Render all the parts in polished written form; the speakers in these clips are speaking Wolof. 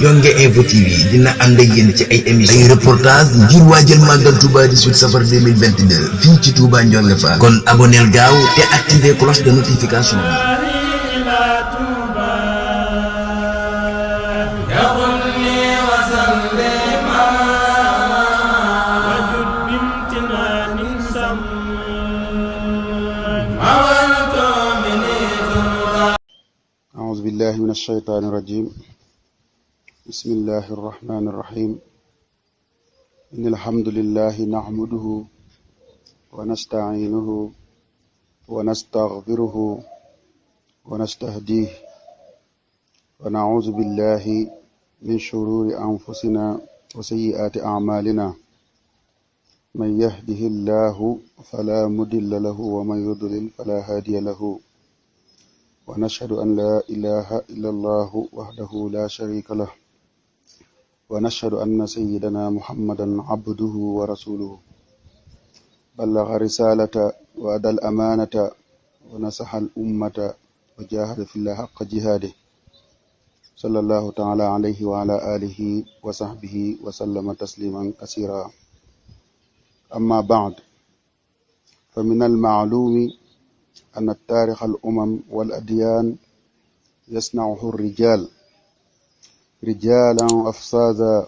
Jonge Info TV dina ànd ak yéen ci ay émission ay reportage ngir waajal màggal Touba 18 safar 2022 fii ci Touba Ndiongue Fall kon abonneel gaaw te activer cloche de notification أعوذ بالله من الشيطان الرجيم بسم الله الرحمن الرحيم إن الحمد لله نحمده ونستعينه ونستغفره ونستهديه ونعوذ بالله من شرور أنفسنا وسيئات أعمالنا من يهده الله فلا مضل له ومن يضلل فلا هادي له ونشهد أن لا إله إلا الله وحده لا شريك له ونشهد أن سيدنا محمدا عبده ورسوله بلغ رسالة وأدى الأمانة ونصح الأمة وجاهد في الله حق جهاده صلى الله تعالى عليه وعلى آله وصحبه وسلم تسليما كثيرا أما بعد فمن المعلوم أن التاريخ الأمم والأديان يصنعه الرجال رجالا أفسادا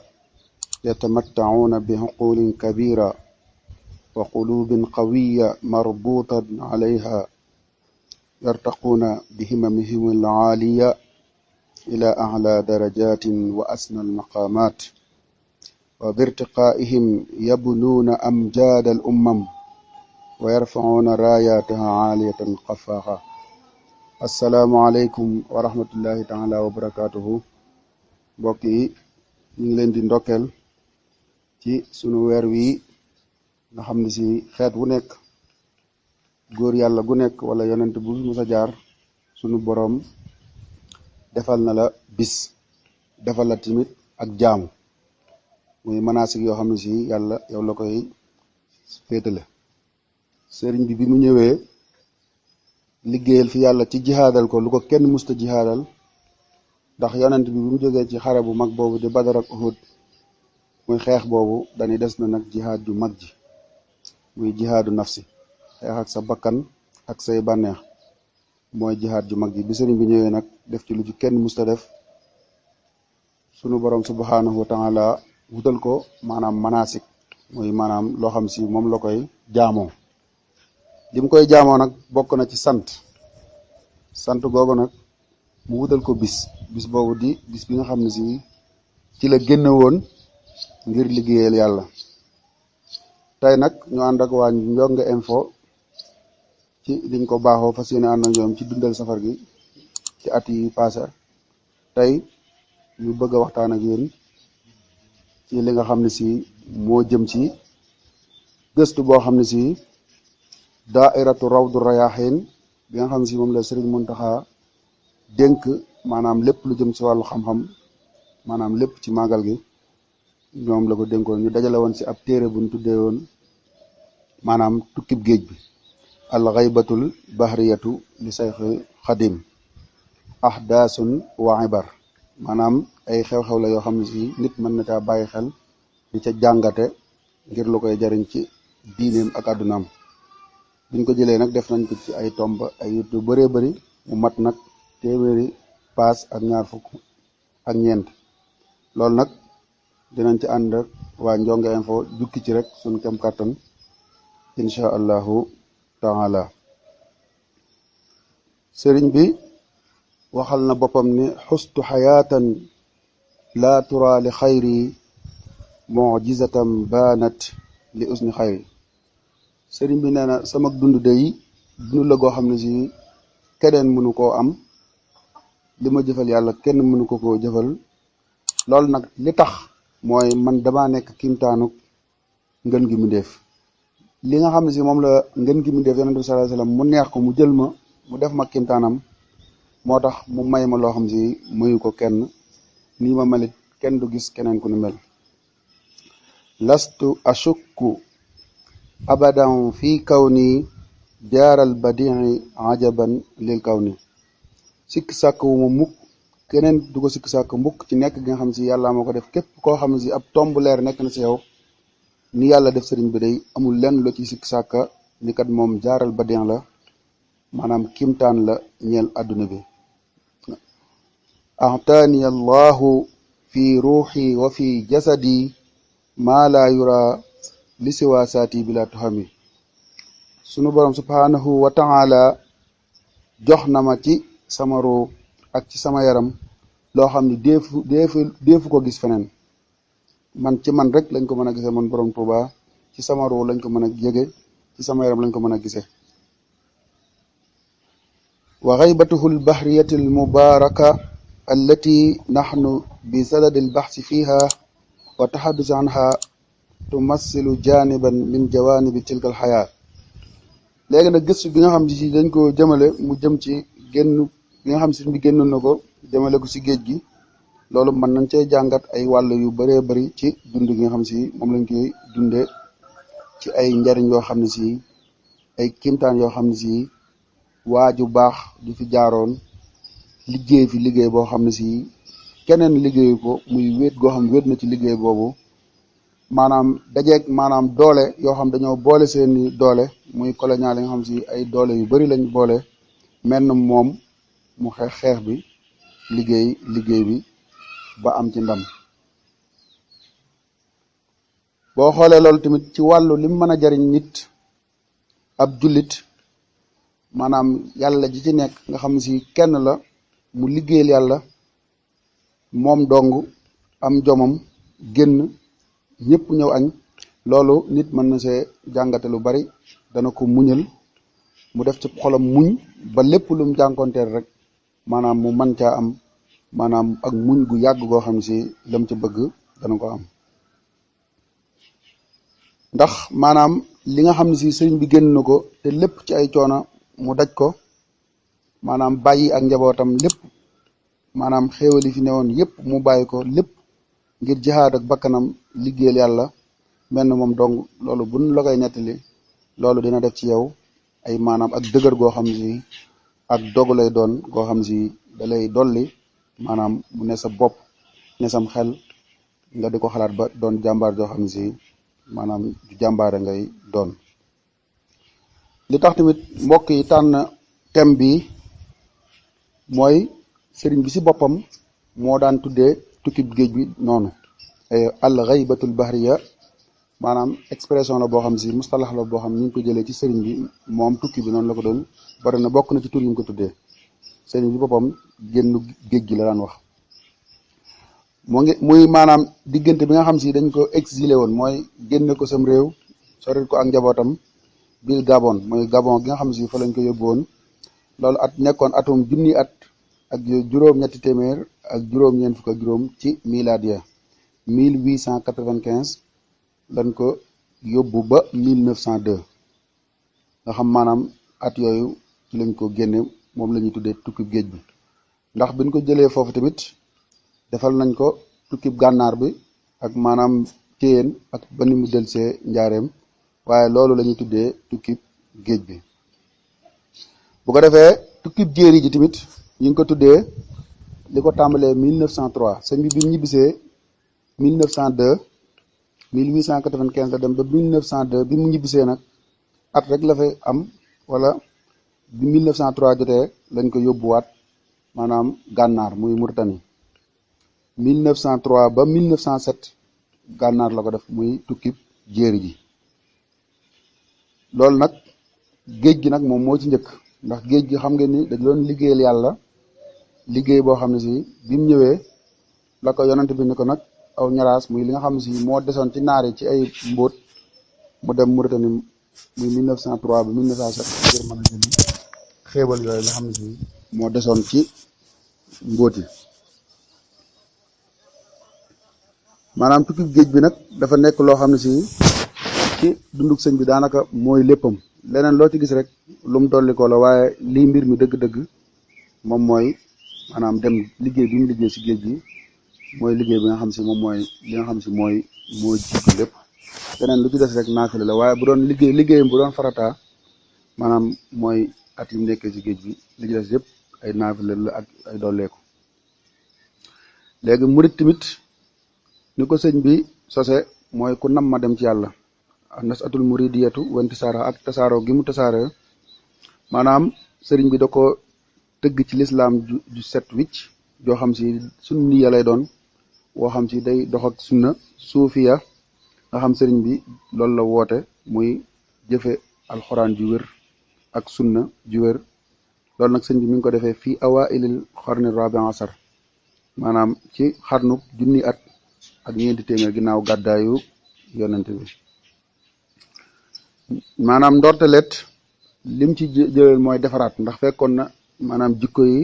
يتمتعون بعقول كبيرة وقلوب قوية مربوطة عليها يرتقون بهممهم العالية إلى أعلى درجات وأسنى المقامات وبارتقائهم يبنون أمجاد الأمم ويرفعون راياتها عالية قفاقة السلام عليكم ورحمة الله تعالى وبركاته mbokk yi ñu ngi leen di ndokkeel ci sunu weer wi nga xam ne si xeet wu nekk góor yàlla gu nekk wala yonent bu musa jaar sunu boroom defal na la bis defal la tamit ak jaamu muy manaasik yoo xam ne si yàlla yow la koy féetale sëriñ bi mu ñëwee liggéeyal fi yàlla ci jihaadal ko lu ko kenn musta jihaadal ndax yonent bi mu jógee ci xare bu mag boobu di Badar ak Uhud muy xeex boobu dañuy des na nag jihaad ju mag ji muy jihaadu nafsi xeex ak sa bakkan ak say bànneex mooy jihaad ju mag ji bi sëriñ bi ñëwee nag def ci lu ci kenn musta def sunu borom subhanahu wa taala wutal ko maanaam manaasik muy maanaam loo xam si moom la koy jaamoo li mu koy jaamoo nag bokk na ci sant googu nag mu wutal ko bis boobu di bis bi nga xam ne si ci la génne woon ngir liggéeyal yàlla tey nag ñu ànd ak waa Ndiongue Info ci liñ ko baaxoo fas yéene ànd ak ñoom ci dundal safar gi ci at yi passé tey ñu bëgg a waxtaan ak yéen ci li nga xam ne si moo jëm ci gëstu boo xam ne si daairatu rawdu rayahin bi nga xam ne si moom la Sëriñ Muntaxa dénk maanaam lépp lu jëm ci wàllu xam-xam maanaam lépp ci màggal gi ñoom la ko dénkoon ñu dajale woon ci ab téere bu ñu tuddee woon maanaam tukkib géej bi al ghaybatul bahriyatu li sayxi xadim ahdaasun wa ibar maanaam ay xew-xew la yoo xam ne si nit mën na caa bàyyi xel di ca jàngate ngir lu koy jariñ ci diineem ak àddunaam biñ ko jëlee nag def nañ ko ci ay tomb ay yu bëree bëri mu mat nag téeméeri paas ak ñaar fukk ak ñeent loolu nag dinañ ci ànd ak waa Ndiongue Info jukki ci rek suñ kem kàttan insha allahu taala sëriñ bi waxal na boppam ni xustu xayaatan laa tura li xayri mujizatam baanat li usni xayri sëriñ bi nee na sama dund day dund la goo xam ne si keneen mënu koo am li ma jëfal yàlla kenn mënu ko koo jëfal loolu nag li tax mooy man damaa nekk kimtaanuk ngën gi mu def li nga xam ne si moom la ngën gi mu def yonent bi sallallahu alayhi wasallam mu neex ko mu jël ma mu def ma kimtaanam moo tax mu may ma loo xam si mayu ko kenn nii ma melit kenn du gis keneen ku ni mel lastu ashukku abadan fi kawni jaaral badii ajaban lil kawni sikk sàkk wu ma mukk keneen du ko sikk sàkk mbukk ci nekk gi nga xam si yàlla moo ko def képp koo xam si ab tomb leer nekk na si yow ni yàlla def sëriñ bi day amul lenn lu ci sikk sàkka ni kat moom jaaral ba den la maanaam kimtaan la ñeel àdduna bi ahtaani allahu fi ruuxi wa fi jasadi maa laa yura li siwa saati bila tuhami sunu borom subhanahu wa taala jox na ma ci sama ruu ak ci sama yaram loo xam ne deefu ko gis feneen man ci man rek lañ ko mën a gisee man borom Tuuba ci sama ruu lañ ko mën a yëge ci sama yaram lañ ko mën a gisee wa ghaybatuhu albahriyati almubaraka allati nahnu bi sadadi albaxsi fiha wa taxaddus anha tumassilu janiban min jawanibi tilka alxayaa léegi nag gëstu bi nga xam si dañ ko jëmale mu jëm ci génn bi nga xam si bi génn na ko jëmale ko si géej gi loolu mën nañ cee jàngat ay wàll yu bëree bëri ci dund gi nga xam si moom lañ koy dundee ci ay njariñ yoo xam ne si ay kimtaan yoo xam ne si waaju baax du fi jaaroon liggéey fi liggéey boo xam ne si keneen liggéeyu ko muy wéet goo xam wéet na ci liggéey boobu maanaam dajeeg maanaam doole yoo xam dañoo boole seeni doole muy colonial yi nga xam si ay doole yu bari lañ boole mel na moom mu xeex bi liggéey bi ba am ci ndam boo xoolee loolu tamit ci wàllu lim mën a jariñ nit ab jullit maanaam yàlla ji ci nekk nga xam si kenn la mu liggéeyal yàlla moom dong am jomam génn ñëpp ñëw añ loolu nit mën na see jàngate lu bari dana ko muñal mu def ci xolam muñ ba lépp lu mu jànkonteel rek maanaam mu mën caa am maanaam ak muñ gu yàgg goo xam si lam ci bëgg dana ko am ndax maanaam li nga xam ne si sëriñ bi génn na ko te lépp ci ay coono mu daj ko maanaam bàyyi ak njabootam lépp maanaam xéewali fi newoon yépp mu bàyyi ko lépp ngir jihaad ak bakkanam liggéeyal yàlla mel na moom dong loolu buñ la koy nettali loolu dina def ci yow ay maanaam ak dëgër goo xam si ak dogu lay doon goo xam si da lay dolli maanaam mu ne sa bopp ne sam xel nga di ko xalaat ba doon jàmbaar joo xam si maanaam ju jàmbaare ngay doon li tax tamit mbokk yi tànn thème bi mooy sëriñ bi si boppam moo daan tuddee tukkib géej bi noonu al ghaybatul bahriya maanaam expression la boo xam si mustalax la boo xam ñu ngi ko jëlee ci sëriñ bi moom tukki bi noonu la ko doon bari na bokk na ci tur yi mu ko tuddee sëriñ bi boppam génn géej gi la daan wax muy maanaam diggante bi nga xam si dañ ko exilé woon mooy génne ko sam réew sori ko ak njabootam bil Gabon mooy Gabon gi nga xam si fa lañ ko yóbbu woon loolu at nekkoon atum junni at ak juróom-ñetti téeméer ak juróom-ñeent fukk ak juróom ci miladiya 1895 lañ ko yóbbu ba 1902 nga xam maanaam at yooyu ci lañ ko génne moom la ñuy tuddee tukkib géej bi ndax biñ ko jëlee foofu tamit defal nañ ko tukkib gànnaar bi ak maanaam téyeen ak ba ni mu delsee njaareem waaye loolu la ñuy tuddee tukkib géej bi bu ko defee tukkib jéeri ji tamit ñu ngi ko tuddee li ko tàmbalee 1903 sëñ bi mu ñibbisee 1902 1895 la dem ba 1902 bi mu ñibbisee nag at rek la fay am wala bi 1903 jotee lañ ko yóbbuwaat maanaam gànnaar muy Mauritanie 1903 ba 1907 gànnaar la ko def muy tukkib jéeri ji loolu nag géej gi nag moom moo ci njëkk ndax géej gi xam ngeen ni dañ doon liggéeyal yàlla liggéey boo xam ne si bi mu ñëwee la ko yonent bi ni ko nag aw ñaraas muy li nga xam ne si moo desoon ci naar yi ci ay mbóot mu dem Mauritanie muy 1903 ba 1907 ngir mën a jëli xéewal yooyu nga xam ne si moo desoon ci mbóot yi maanaam tukki géej bi nag dafa nekk loo xam ne si ci dunduk sëñ bi daanaka mooy léppam leneen loo ci gis rek lu mu dolli ko la waaye lii mbir mi dëgg-dëgg moom mooy maanaam dem liggéey bi mu liggéey si géej gi mooy liggéey bi nga xam si moom mooy li nga xam si moo jiitu lépp leneen lu ci des rek naafila la waaye bu doon liggéeyam bu doon farataa maanaam mooy at yi mu nekkee ci géej gi li ci des yëpp ay naafila la ak ay dolleeku léegi murit tamit ni ko sëñ bi sose mooy ku nam ma dem ci yàlla nas atul muridiyatu wantisaara ak tasaaroo gi mu tasaare maanaam sëriñ bi da ko tëgg ci lislaam ju set wicc joo xam si sunniya lay doon woo xam si day dox ak sunna suufiya nga xam sëriñ bi loolu la woote muy jëfe alxuraan ju wér ak sunna ju wér loolu nag sëñ bi mi ngi ko defee fii awailil xarni rabi asar maanaam ci xarnu junni at ak ñeenti téeméer ginnaaw gàddaayu yonente bi maanaam ndortelet lim ci jëleel mooy defaraat ndax fekkoon na maanaam jikko yi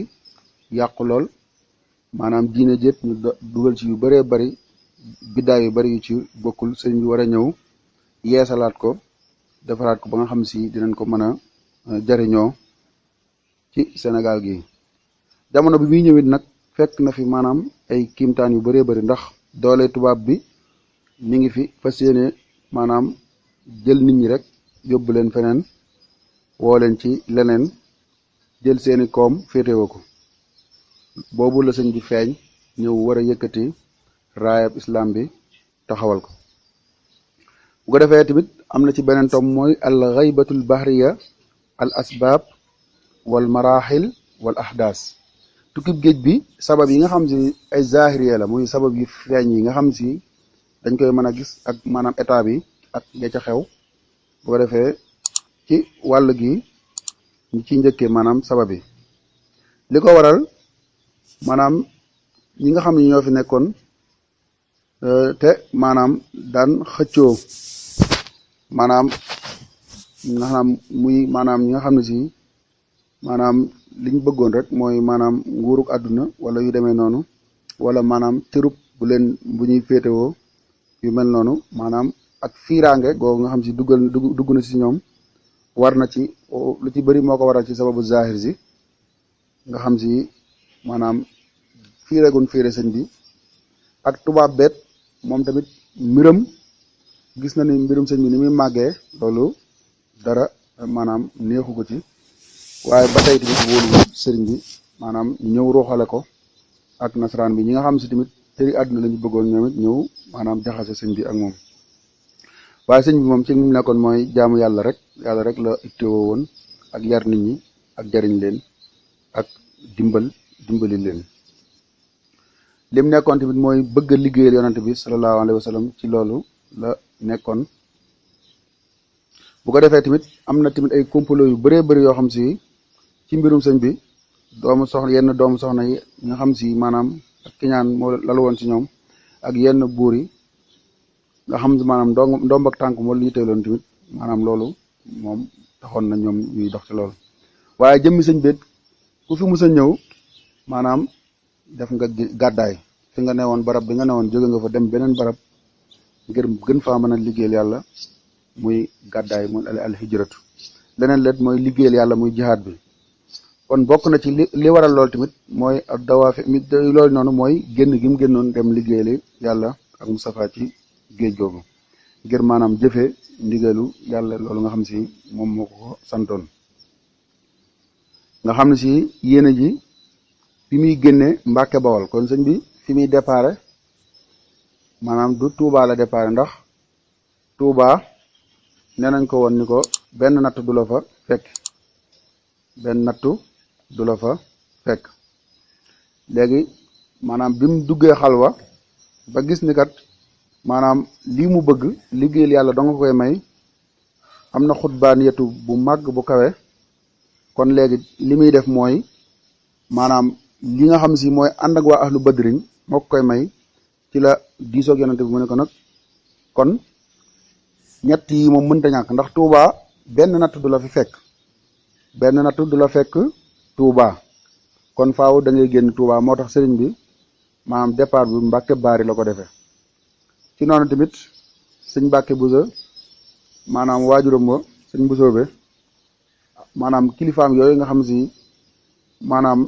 yàqu lool maanaam diine jët ñu dugal ci yu bëree bëri biddaa yu bëri yu ci bokkul sëriñ bi war a ñëw yeesalaat ko defaraat ko ba nga xam si dinañ ko mën a jariñoo ci Sénégal gi jamono bi muy ñëwit nag fekk na fi maanaam ay kiimtaan yu bëree bëri ndax doole tubaab bi mi ngi fi fas yéene maanaam jël nit ñi rek yóbbu leen feneen woo leen ci leneen jël seeni koom féetewoo ko boobu la sëñ bi feeñ ñëw war a yëkkati raayab islam bi taxawal ko bu ko defee tamit am na ci beneen tom mooy al ghaybatul bahriya al asbab wal marahil wal ahdas tukkib géej bi sabab yi nga xam si ay zahiriya la muy sabab yu feeñ yi nga xam si dañ koy mën a gis ak maanaam état bi ak ya ca xew bu ko defee ci wàll gi ñu ci njëkkee maanaam sabab yi li ko waral maanaam ñi nga xam ne ñoo fi nekkoon te maanaam daan xëccoo maanaam muy maanaam ñi nga xam ne si maanaam liñ bëggoon rek mooy maanaam nguuruk àdduna wala yu demee noonu wala maanaam cërub bu ñuy féetewoo yu mel noonu maanaam ak fiiraange googu nga xam si dugg na si ñoom war na ci lu ci bëri moo ko waral ci sababu zahir si nga xam si maanaam fiiregun fiire sëñ bi ak tubaab beet moom tamit mbiram gis na ni mbirum sëñ bi ni muy màggee loolu dara maanaam neexu ko ci waaye ba tey tamit wóolu sëriñ bi maanaam ñëw ruuxale ko ak nasaraan bi ñi nga xam si tamit tëri àdduna la ñu bëggoon ñoom it ñëw maanaam jaxase sëñ bi ak moom waaye sëñ bi moom ci mu nekkoon mooy jaamu yàlla rek la ittewoo woon ak yar nit ñi ak jariñ leen ak dimbali leen lim nekkoon tamit mooy bëgg a liggéeyal yonante bi sallallahu alayhi wa sallam ci loolu la nekkoon bu ko defee tamit am na tamit ay complot yu bëree bëri yoo xam si ci mbirum sëñ bi yenn doomu soxna yi nga xam si maanaam ak kiñaan moo lalu woon ci ñoom ak yenn buur yi nga xam si maanaam ndomb ak tànk moo yitteeloon tamit maanaam loolu moom taxoon na ñoom ñuy dox ci loolu waaye jëmmi sëñ bi ku fi musa ñëw maanaam def nga gàddaay fi nga newoon barab bi nga newoon jóge nga fa dem beneen barab ngir gën faa mën a liggéeyal yàlla muy gàddaay muy al hijratu leneen let mooy liggéeyal yàlla muy jihaad bi kon bokk na ci li waral loolu tamit mooy ak dawaafi mi loolu noonu mooy génn gi mu génnoon dem liggéeyali yàlla ak Mustafa ci géej googu ngir maanaam jëfe ndigalu yàlla loolu nga xam si moom moo ko santoon nga xam ne si yéene ji fi muy génne Mbàkke Bawol kon sëñ bi fi muy déparé maanaam du Touba la déparé ndax Touba nee nañ ko woon ni ko benn nattu du la fa fekk léegi maanaam bi mu duggee xalwa ba gis ni kat maanaam lii mu bëgg liggéeyal yàlla danga koy may am na xutbaaniyatu bu màgg bu kawe kon léegi li muy def mooy maanaam li nga xam si mooy ànd ak waa ahlu badrin moo ko koy may ci la diisoog yonante bi mu ne ko nag kon ñett yi moom mënta ñàkk ndax Touba benn natt du la fekk Touba kon faaw da ngay génn Touba moo tax sëriñ bi maanaam départ bi Mbàkke Baari la ko defee ci noonu tamit sëñ Mbàkke Buso maanaam waajuram ba sëñ Busoobe maanaam kilifaam yooyu nga xam si maanaam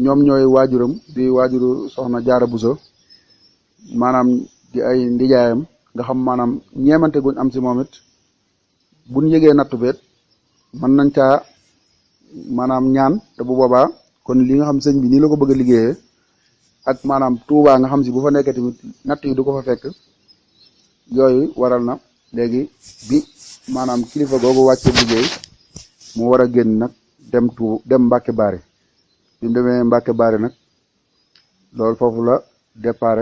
ñoom ñooy waajuram di waajuru soxna Jaara Buso maanaam di ay ndijaayam nga xam maanaam ñeemante guñ am si moom it buñ yëgee nattu beet mën nañ caa maanaam ñaan te bu boobaa kon li nga xam sëñ bi nii la ko bëgg a liggéeyee ak maanaam Tuubaa nga xam si bu fa nekkee tamit natt yi du ko fa fekk yooyu waral na léegi bi maanaam kilifa googu wàcce liggéey mu war a génn nag dem Mbàkke Baari bi mu demee Mbàkke Baari nag loolu foofu la départ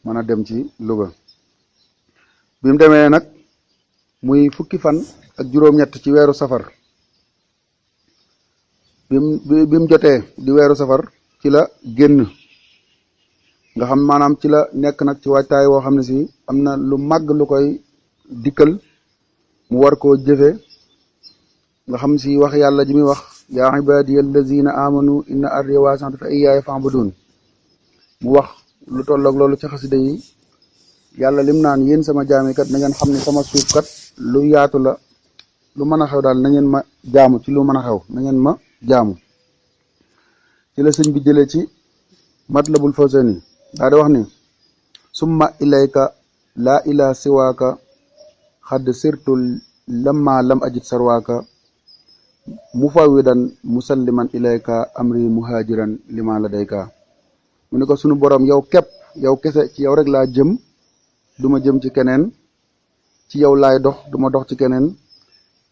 mën a dem ci Louga bi mu demee nag muy fukki fan ak juróom-ñett ci weeru safar bi mu jotee di weeru safar ci la génn nga xam maanaam ci la nekk nag ci waajtaay woo xam ne si am na lu màgg lu koy dikkal mu war koo jëfe nga xam si wax yàlla ji muy wax yaa ibadiya allazina amanu inna ardi waasi'atun fa iyyaaya fa'budun mu wax lu tolloog loolu ci xasida yi yàlla lim naan yéen sama jaami kat na ngeen xam ne sama suuf kat lu yaatu la lu mën a xew daal na ngeen ma jaamu ci lu mën a xew na ngeen ma jaamu ci la sëñ bi jëlee ci matlabul fawzayni daa di wax ni summa ilayka laa ilaa siwaaka xadd sirtu lamma lam ajid sarwaaka mufawidan musalliman ilayka amri muhajiran lima ladayka mu ne ko sunu borom yow képp yow kese ci yow rek laa jëm duma jëm ci keneen ci yow laay dox duma dox ci keneen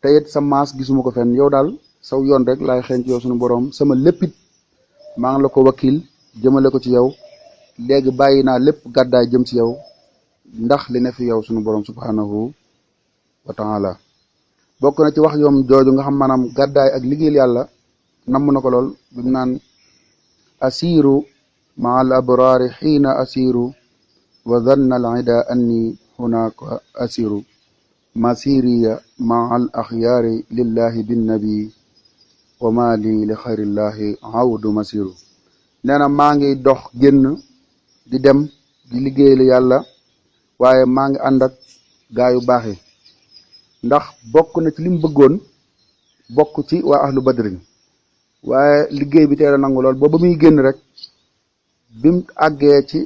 te it sa maas gisuma ko fenn yow daal saw yoon rek laay xeeñ ci yow sunu borom sama léppit maa ngi la ko wakil jëmale ko ci yow léegi bàyyi naa lépp gàddaay jëm ci yow ndax li ne fi yow sunu borom subhanahu wa taala bokk na ci wax yoom jooju nga xam maanaam gàddaay ak liggéeyal yàlla namm na ko lool bi mu naan asiru ma al abraari xiina asiru wa dhanna al ida anni hunaka asiru masiriya ma al axyaari lillahi binnabi wa ma li li xayrillahi awdu masiru nee na maa ngi dox génn di dem di liggéeyal yàlla waaye maa ngi ànd ak gaa yu baax yi ndax bokk na ci lim bëggoon bokk ci waa ahlu badrin waaye liggéey bi teel a nangu lool ba muy génn rek bim àggee ci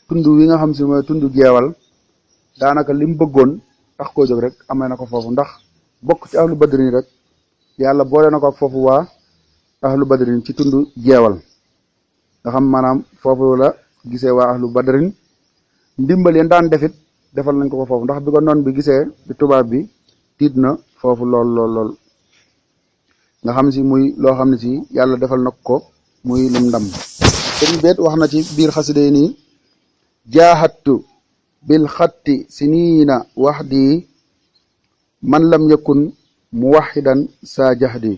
tund wi nga xam si mooy tund jeewal daanaka lim bëggoon tax koo jóg rek amee na ko foofu ndax bokk ci ahlu badrin rek yàlla boole na ko ak foofu waa ahlu badrin ci tund jeewal nga xam maanaam foofu la gisee waa ahlu badrin ndimbal yeen daan defit defal nañ ko foofu ndax bi ko noon bi gisee di tubaab bi tiit na foofu lool nga xam si muy loo xam ne si yàlla defal na ko muy lim ndam sëriñ beet wax na ci biir xasida yi nii jaahattu bil xatti siniina waxdi man lam yakun muwaxidan saa jahdi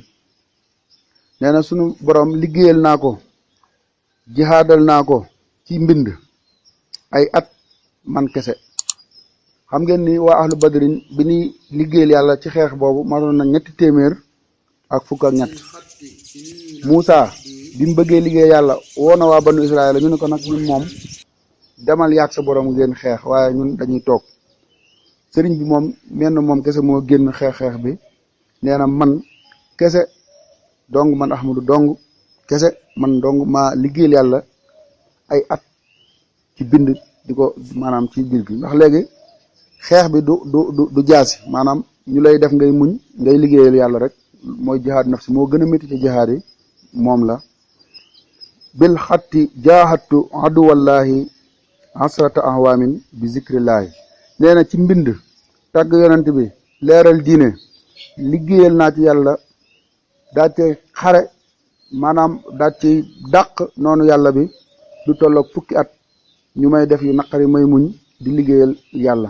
nee na sunu borom liggéeyal naa ko jihaadal naa ko ci mbind ay at man kese xam ngeen ni waa ahlu badrin bi ni liggéeyal yàlla ci xeex boobu matoon na 300 ak fukk ak ñett Moussa bi mu bëggee liggéey yàlla woo na waa banu Israël ñu ne ko nag ñun moom demal yaag sa borom ngeen xeex waaye ñun dañuy toog sëriñ bi moom menn moom kese moo génn xeex bi nee na man kese dong man Ahmadu dong kese man dong maa liggéeyal yàlla ay at ci bind di ko maanaam ci biir gi ndax léegi xeex bi du jaasi maanaam ñu lay def ngay muñ ngay liggéeyal yàlla rek mooy jihaad nafsi moo gën a métti ci jihaad yi moom la bil xatti jaahattu aduwallahi asrata ahwamin bi zikrillaahi nee na ci mbind tàgg yonent bi leeral diine liggéeyal naa ci yàlla daa ci xare maanaam daa ci dàq noonu yàlla bi du tolloog fukki at ñu may def yu naqari may muñ di liggéeyal yàlla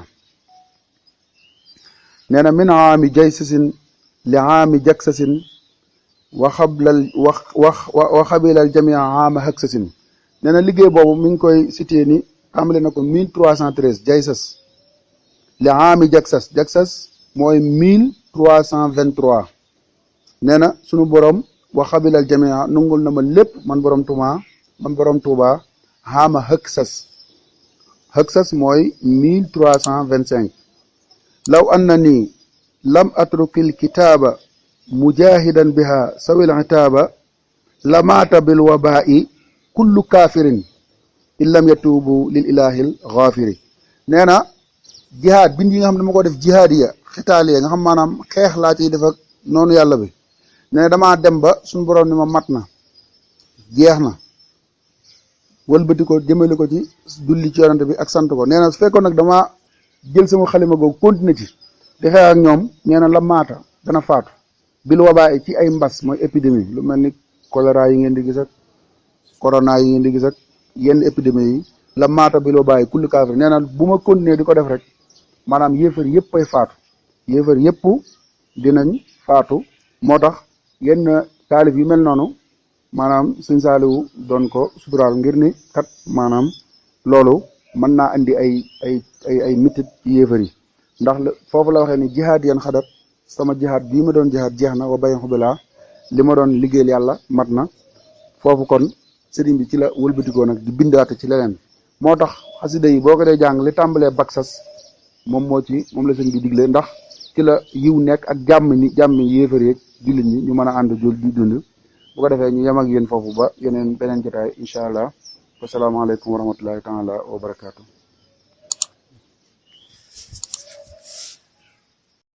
nee na min aami jaysasin li aami jaksasin wa xabilal jamia aama haksasin nee na liggéey boobu mi ngi koy cité ni tàmbale na ko 1313 jaysas li aami jaksas mooy 1323 nee na sunu borom wa xabilal jamia nungul na ma lépp man borom Tuuba aama haksas mooy 1325 law annani lam atrukil kitaaba mujahidan biha sawil itaaba lamaata bil wabai kullu kafirin illam yatubu lil ilahil ghafiri nee na jihaad bind yi nga xam ne dama ko def jihaadiya xitaaliya nga xam maanaam xeex laa ciy def ak noonu yàlla bi nee na damaa dem ba suñu borom ni ma mat na jeex na wëlbati ko jëmale ko ci julli ci yonante bi ak sant ko nee na su fekkoon nag damaa jël sama xalima googu continuer ci di xeex ak ñoom nee na la maata dana faatu bil wabaa ci ay mbas mooy épidémie lu mel ni choléra yi ngeen di gis ak corona yi ngeen di gis ak yenn épidémie yi la maata bil wabaa kulli kaafir nee na bu ma continuer di ko def rek maanaam yéefar yëpp ay faatu yéefar yëpp dinañ faatu moo tax yenn taalif yu mel noonu maanaam Sëñ Saaliwu doon ko suturaal ngir ni kat maanaam loolu mën naa andi ay mitit ci yéefar yi ndax foofu la waxee ni jihaad yan xadat sama jihaad bii ma doon jihaad jeex na wa bayin xubilaa li ma doon liggéeyal yàlla mat na foofu kon sëriñ bi ci la wëlbatikoo nag di bindaate ci leneen moo tax xasida yi boo ko dee jàng li tàmbalee baksas moom la sëriñ bi digle ndax ci la yiw nekk ak jàmmi yéefar yeeg jullit ñi ñu mën a ànd jul di dund bu ko defee ñu yem ak yéen foofu ba beneen jotaay incha allah wasalaamaaleykum wa rahmatullahi taala wa barakaatu